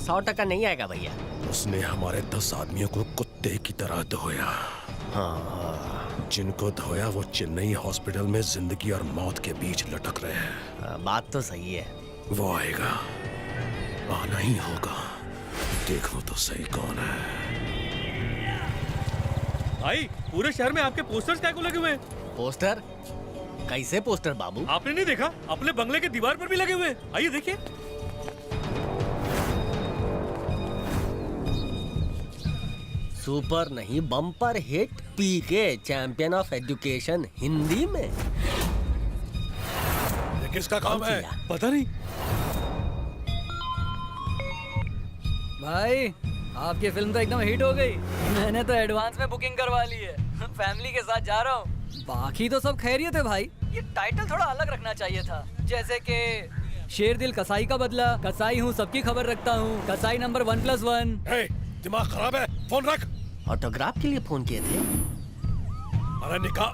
100% नहीं आएगा भैया। उसने हमारे 10 आदमियों को कुत्ते की तरह धोया। हाँ, जिनको धोया वो चेन्नई हॉस्पिटल में जिंदगी और मौत के बीच लटक रहे हैं। बात तो सही है। वो आएगा, आना ही होगा। देखो तो सही कौन है। भाई पूरे शहर में आपके पोस्टर्स क्या को लगे हुए हैं? पोस्टर? कैसे पोस्टर बाबू? आपने नहीं देखा? अपने बंगले के दीवार पर भी लगे हुए हैं। आइए देखिए। सुपर नहीं, bumper hit PK, champion of education, Hindi में। ये किसका काम है? पता नहीं। भाई आपकी फिल्म तो एकदम हिट हो गई। मैंने तो एडवांस में बुकिंग करवा ली है। फैमिली के साथ जा रहा हूँ। बाकी तो सब खैरियत है भाई। ये टाइटल थोड़ा अलग रखना चाहिए था, जैसे कि शेर दिल कसाई का बदला, कसाई हूँ सबकी खबर रखता हूँ, कसाई नंबर 1+1। हे, दिमाग खराब है, फोन रख। ऑटोग्राफ के लिए फोन किए थे? अरे निकाल।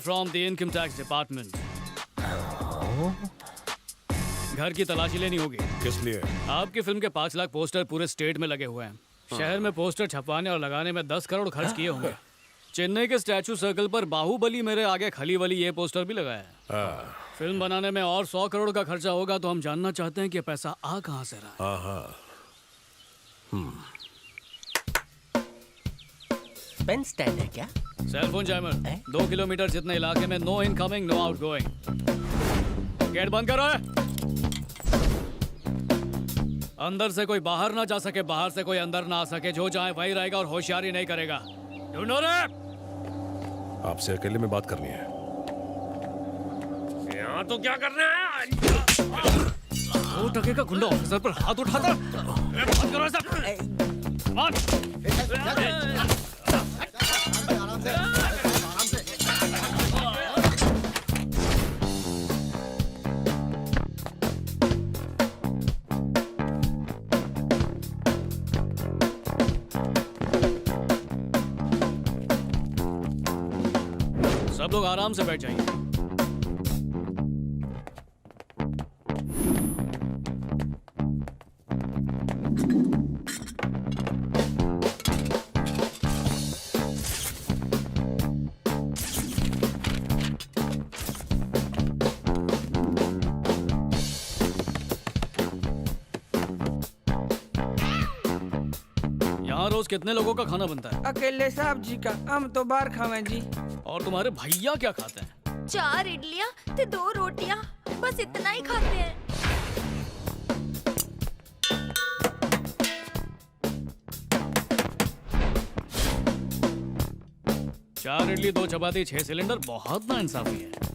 From the income tax department. घर की तलाशी लेनी होगी। किस लिए? आपकी फिल्म के 5 लाख पोस्टर पूरे स्टेट में लगे हुए हैं। शहर में पोस्टर छपवाने और लगाने में 10 करोड़ खर्च किए होंगे। चेन्नई के स्टैचू सर्कल पर बाहुबली मेरे आगे खली वली ये पोस्टर भी लगाया है। फिल्म बनाने में और 100 करोड़ का खर्चा होगा, तो हम जानना चाहते हैं कि पैसा आ कहां से रहा है। पेन स्टैंड है क्या? Cell phone jammer. 2 किलोमीटर जितने इलाके में no incoming no outgoing. Gate बंद करो। अंदर से कोई बाहर ना जा सके, बाहर से कोई अंदर ना आ सके। जो चाहे वही रहेगा और होशियारी नहीं करेगा। You know that? आपसे अकेले में बात करनी है। यहाँ तो क्या करना है? 2 टके का गुंडा ऑफिसर पर हाथ उठाता। बंद करो सब। सब लोग आराम से बैठ जाइए। यहाँ रोज कितने लोगों का खाना बनता है? अकेले साहब जी का, हम तो बाहर खावे जी। और तुम्हारे भैया क्या खाते हैं? 4 इडलियाँ ते 2 रोटियाँ, बस इतना ही खाते हैं। चार इडली 2 चपाती 6 सिलेंडर, बहुत ना इंसाफी है।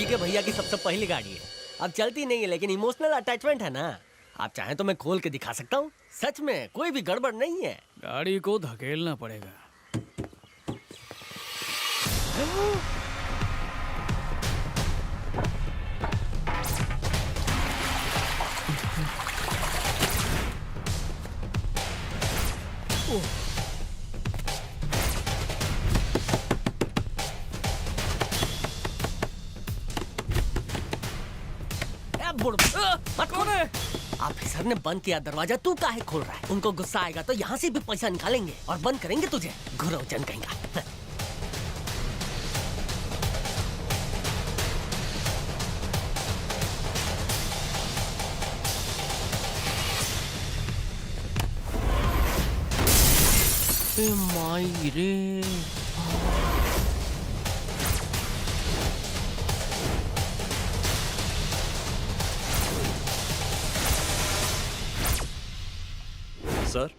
के भैया की सबसे पहली गाड़ी है। अब चलती नहीं है लेकिन इमोशनल अटैचमेंट है ना। आप चाहें तो मैं खोल के दिखा सकता हूँ। सच में कोई भी गड़बड़ नहीं है। गाड़ी को धकेलना पड़ेगा। मत कौन है? ऑफिसर ने बंद किया दरवाजा, तू काहे खोल रहा है? उनको गुस्सा आएगा तो यहाँ से भी पैसा निकालेंगे और बंद करेंगे तुझे। घुरौजन कहेंगा। माई रे, सर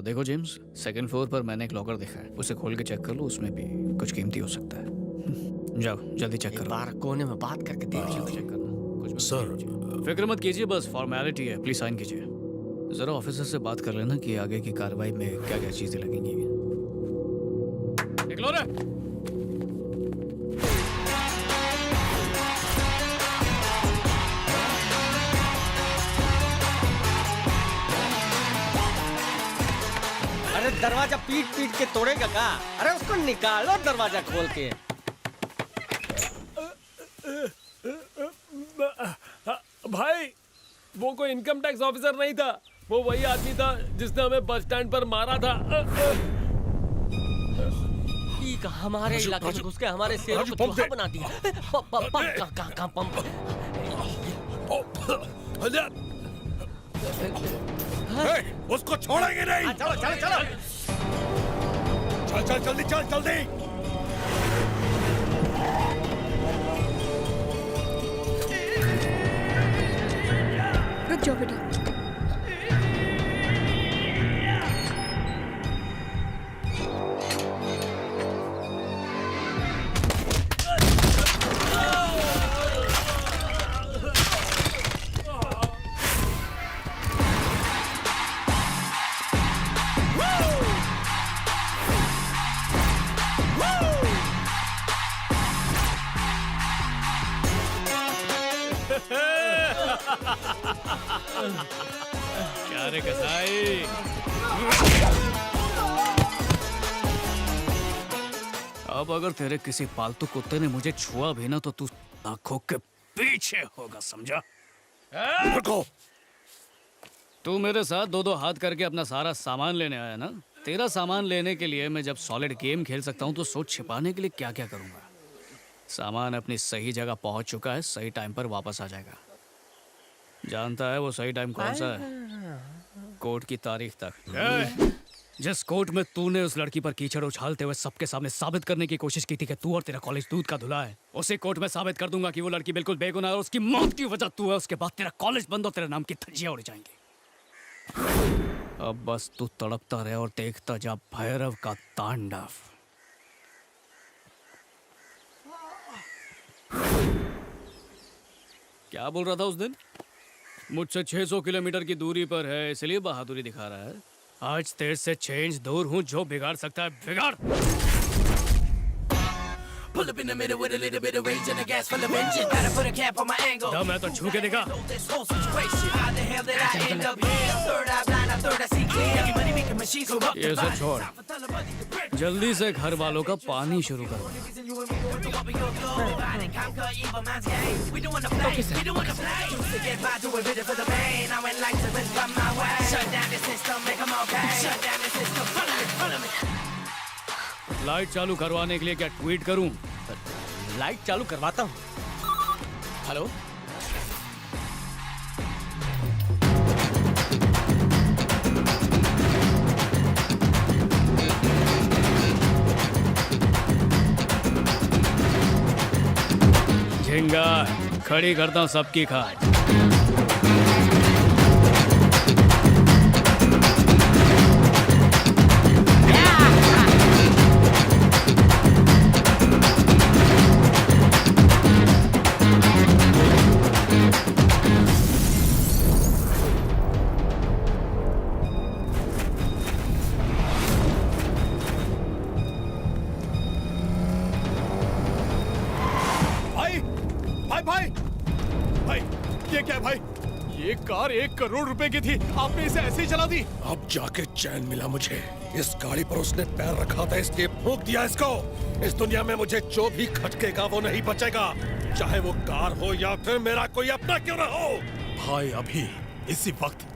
देखो जेम्स, सेकंड फ्लोर पर मैंने एक लॉकर देखा है, उसे खोल के चेक कर लो, उसमें भी कुछ कीमती हो सकता है। जाओ जल्दी चेक एक करो। बार कोने में बात करके देख लो। चेक करना कुछ भी सर फिक्र मत कीजिए, बस फॉर्मेलिटी है, प्लीज साइन कीजिए। जरा ऑफिसर से बात कर लेना कि आगे की कार्रवाई में क्या क्या चीजें लगेंगी। निकलो रे। अरे दरवाजा पीट पीट के तोड़ेगा का? अरे उसको निकालो दरवाजा खोल के। भाई वो कोई इनकम टैक्स ऑफिसर नहीं था, वो वही आदमी था जिसने हमें बस स्टैंड पर मारा था। ठीक, हमारे इलाके में घुस के हमारे शेरों को चूहा बना दिया। पंप कहाँ पंप? उसको छोड़ेंगे नहीं। चलो चलो चलो। चल चल जल्दी चल जल्दी। रुक जाओ बेटा। क्या रे कसाई, अब अगर तेरे किसी पालतू कुत्ते ने मुझे छुआ भी ना तो तू आंखों के पीछे होगा, समझा? रुको। तू मेरे साथ दो दो हाथ करके अपना सारा सामान लेने आया ना? तेरा सामान लेने के लिए मैं जब सॉलिड गेम खेल सकता हूँ तो सोच छिपाने के लिए क्या क्या करूँगा। सामान अपनी सही जगह पहुँच चुका है, सही टाइम पर वापस आ जाएगा। जानता है वो सही टाइम कौन सा है? कोर्ट की तारीख तक। जिस कोर्ट में तूने उस लड़की पर कीचड़ उछालते हुए सबके सामने साबित करने की कोशिश की थी कि तू और तेरा कॉलेज दूध का धुला है, उसी कोर्ट में साबित कर दूंगा कि वो लड़की बिल्कुल बेगुनाह है और उसकी मौत की वजह तू है। उसके बाद तेरा कॉलेज बंद और तेरे नाम की धज्जियां उड़ जाएंगी। अब बस तू तड़पता रहे और देखता जा भैरव का तांडव। क्या बोल रहा था उस दिन? मुझसे 600 किलोमीटर की दूरी पर है इसलिए बहादुरी दिखा रहा है। आज तेरे से 6 इंच दूर हूँ, जो बिगाड़ सकता है बिगाड़। दम है तो छू के दिखा। ये सब छोड़, जल्दी से घर वालों का पानी शुरू करो। लाइट चालू करवाने के लिए क्या ट्वीट करूं? लाइट चालू करवाता हूँ। हेलो, झिंगा खड़ी करता हूँ सबकी खाट। ये क्या है भाई? ये कार 1 करोड़ रुपए की थी, आपने इसे ऐसे ही चला दी? अब जाके चैन मिला मुझे। इस गाड़ी पर उसने पैर रखा था इसलिए फूंक दिया इसको। इस दुनिया में मुझे जो भी खटकेगा वो नहीं बचेगा। चाहे वो कार हो या फिर मेरा कोई अपना क्यों ना हो। भाई अभी इसी वक्त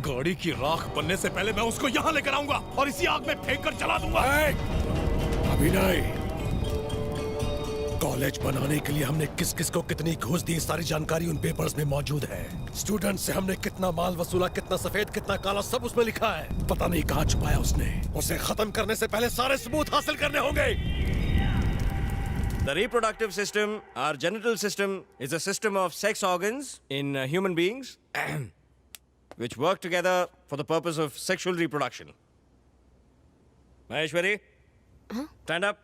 गाड़ी की राख बनने से पहले मैं उसको यहाँ लेकर आऊंगा और इसी आग में फेंक कर जला दूंगा। अभी नहीं। कॉलेज बनाने के लिए हमने किस किस को कितनी घूस दी, सारी जानकारी उन पेपर्स में मौजूद है। स्टूडेंट से हमने कितना माल वसूला, कितना सफेद कितना काला, सब उसमें लिखा है। पता नहीं कहाँ छुपाया उसने। उसे खत्म करने से पहले सारे सबूत हासिल करने होंगे। The reproductive system, our genital system, is a system of sex organs in human beings which work together for the purpose of sexual reproduction. Maheshwari, stand up.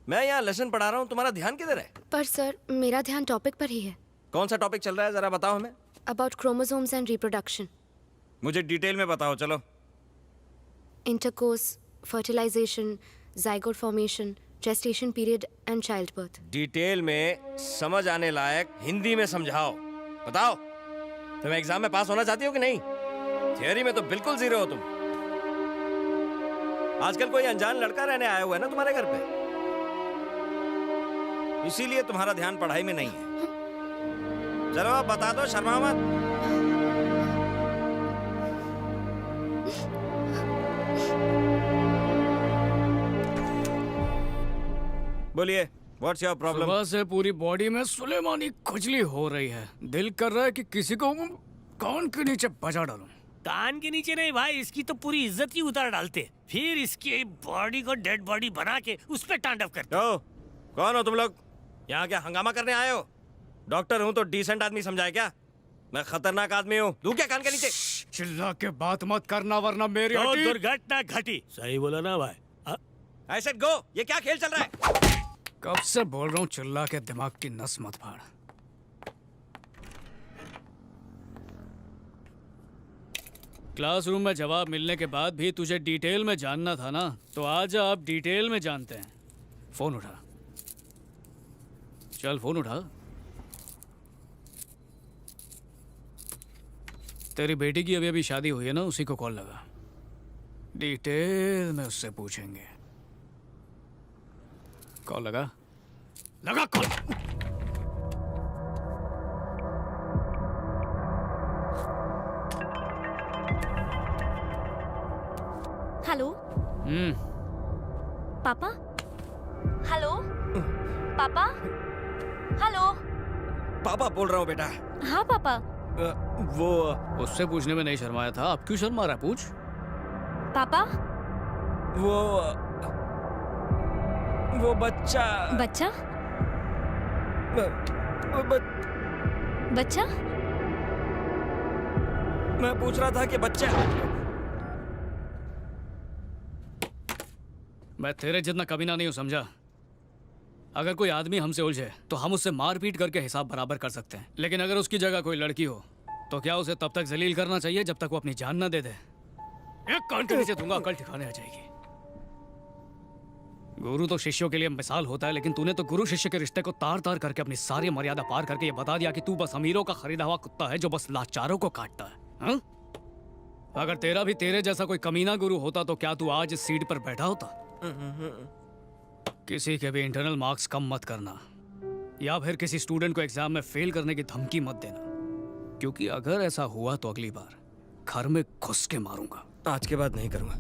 मैं यहाँ लेसन पढ़ा रहा हूँ, तुम्हारा ध्यान किधर है? पर सर मेरा ध्यान टॉपिक पर ही है। कौन सा टॉपिक चल रहा है, जरा बताओ हमें। About chromosomes and reproduction. मुझे डिटेल में बताओ, चलो। Intercourse, fertilisation, zygote formation, gestation period and childbirth. Detail में समझ आने लायक हिंदी में समझाओ। बताओ, तुम एग्जाम में पास होना चाहती हो कि नहीं? थियरी में तो बिल्कुल जीरो हो तुम। आजकल कोई अनजान लड़का रहने आया हुआ है ना तुम्हारे घर पे, इसीलिए तुम्हारा ध्यान पढ़ाई में नहीं है। चलो अब बता दो, शर्मा मत। बोलिए, व्हाट्स योर प्रॉब्लम? सुबह से पूरी बॉडी में सुलेमानी खुजली हो रही है। दिल कर रहा है कि किसी को कान के नीचे बजा डालूं। कान के नीचे नहीं भाई, इसकी तो पूरी इज्जत ही उतार डालते, फिर इसकी बॉडी को डेड बॉडी बना के उस पे तांडव करते। कौन हो तुम लोग? यहाँ क्या हंगामा करने आए हो? डॉक्टर हूँ तो डिसेंट आदमी समझाए क्या? मैं खतरनाक आदमी हूँ। दूं क्या कान के नीचे? चिल्ला के बात मत करना वरना मेरी तो हड्डी- दुर्घटना घटी। सही बोला ना भाई? I said go, ये क्या खेल चल रहा है? कब से बोल रहा हूँ, चिल्ला के दिमाग की नस मत फाड़। क्लासरूम में जवाब मिलने के बाद भी तुझे डिटेल में जानना था ना, तो आज आप डिटेल में जानते हैं। फोन उठा, चल फोन उठा। तेरी बेटी की अभी अभी शादी हुई है ना, उसी को कॉल लगा। डिटेल में उससे पूछेंगे। कॉल लगा, लगा कॉल। हेलो पापा। हेलो पापा। हेलो पापा बोल रहा हूँ बेटा। हाँ पापा। वो उससे पूछने में नहीं शर्माया था, अब क्यों शर्मा रहा है? पूछ। पापा वो बच्चा बच्चा बच्चा मैं पूछ रहा था कि बच्चा। मैं तेरे जितना कमीना नहीं हूं, समझा? अगर कोई आदमी हमसे उलझे तो हम उससे मार पीट करके हिसाब बराबर कर सकते हैं, लेकिन अगर उसकी जगह कोई लड़की हो तो क्या उसे तब तक जलील करना चाहिए जब तक वो अपनी जान न दे दे। एक कान के नीचे दूंगा, कल ठिकाने आ जाएगी। गुरु तो शिष्यों के लिए मिसाल होता है, लेकिन तूने तो गुरु शिष्य के रिश्ते को तार तार करके अपनी सारी मर्यादा पार करके ये बता दिया कि तू बस अमीरों का खरीदा हुआ कुत्ता है जो बस लाचारों को काटता है। हाँ? अगर तेरा भी तेरे जैसा कोई कमीना गुरु होता तो क्या तू आज इस सीट पर बैठा होता? किसी के भी इंटरनल मार्क्स कम मत करना, या फिर किसी स्टूडेंट को एग्जाम में फेल करने की धमकी मत देना, क्योंकि अगर ऐसा हुआ तो अगली बार घर में घुस के मारूंगा। आज के बाद नहीं करूंगा।